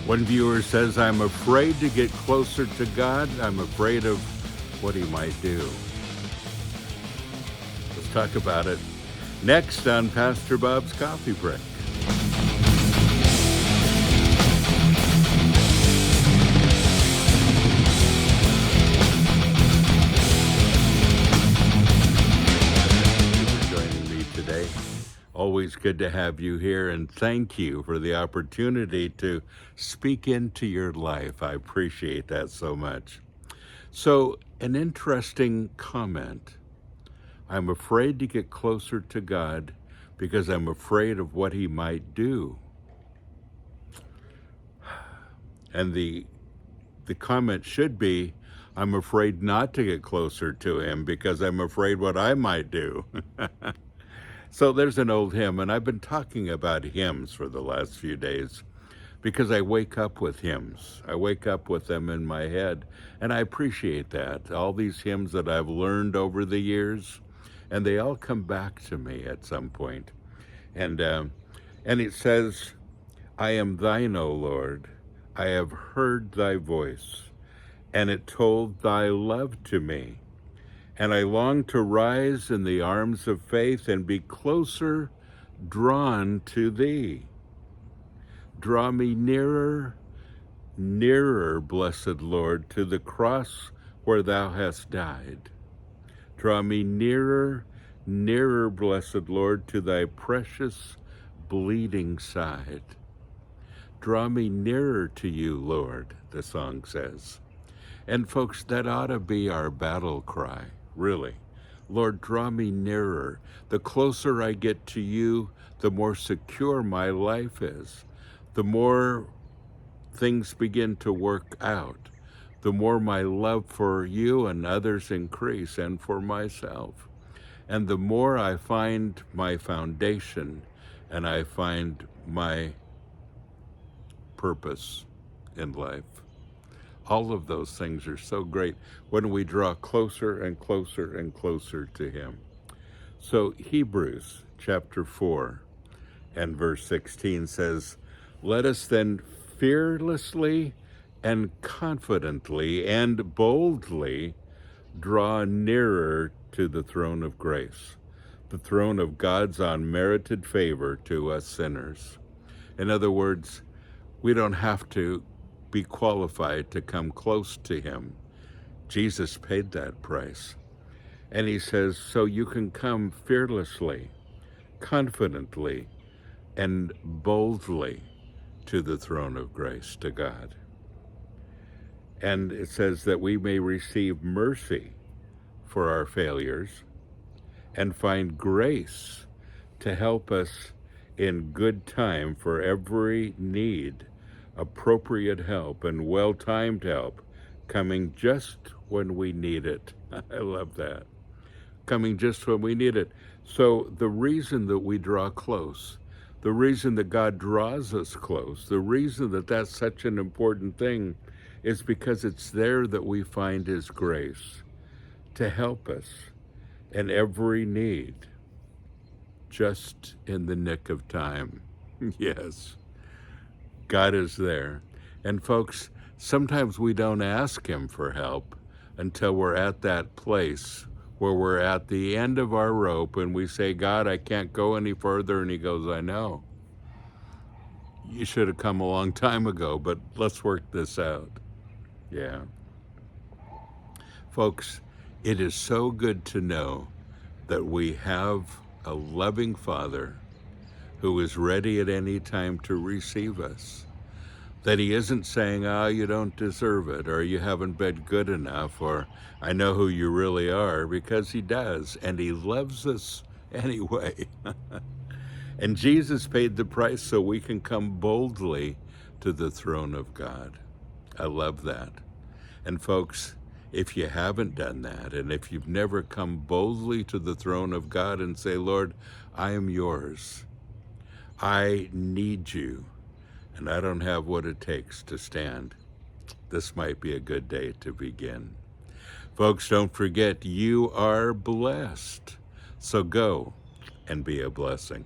One viewer says, I'm afraid to get closer to God. I'm afraid of what he might do. Let's talk about it next on Pastor Bob's Coffee Break. Always good to have you here, and thank you for the opportunity to speak into your life. I appreciate that so much. So, an interesting comment. I'm afraid to get closer to God because I'm afraid of what he might do. And the comment should be, I'm afraid not to get closer to him because I'm afraid what I might do. So there's an old hymn, and I've been talking about hymns for the last few days because I wake up with hymns. I wake up with them in my head, and I appreciate that. All these hymns that I've learned over the years, and they all come back to me at some point. And it says, I am thine, O Lord. I have heard thy voice, and it told thy love to me. And I long to rise in the arms of faith and be closer drawn to thee. Draw me nearer, nearer, blessed Lord, to the cross where thou hast died. Draw me nearer, nearer, blessed Lord, to thy precious bleeding side. Draw me nearer to you, Lord, the song says. And folks, that ought to be our battle cry. Really. Lord, draw me nearer. The closer I get to you, the more secure my life is. The more things begin to work out. The more my love for you and others increase, and for myself. And the more I find my foundation and I find my purpose in life. All of those things are so great when we draw closer and closer and closer to him. So Hebrews chapter 4 and verse 16 says, let us then fearlessly and confidently and boldly draw nearer to the throne of grace, the throne of God's unmerited favor to us sinners. In other words, we don't have to be qualified to come close to him. Jesus paid that price. And he says, so you can come fearlessly, confidently, and boldly to the throne of grace, to God. And it says that we may receive mercy for our failures and find grace to help us in good time for every need, appropriate help and well-timed help, coming just when we need it. I love that. Coming just when we need it. So the reason that we draw close, the reason that God draws us close, the reason that that's such an important thing is because it's there that we find his grace to help us in every need, just in the nick of time. Yes. God is there. And folks, sometimes we don't ask him for help until we're at that place where we're at the end of our rope and we say, God, I can't go any further. And he goes, I know. You should have come a long time ago, but let's work this out. Yeah. Folks, it is so good to know that we have a loving Father who is ready at any time to receive us. That he isn't saying, you don't deserve it, or you haven't been good enough, or I know who you really are, because he does, and he loves us anyway. And Jesus paid the price so we can come boldly to the throne of God. I love that. And folks, if you haven't done that, and if you've never come boldly to the throne of God and say, Lord, I am yours. I need you, and I don't have what it takes to stand. This might be a good day to begin. Folks, don't forget, you are blessed. So go and be a blessing.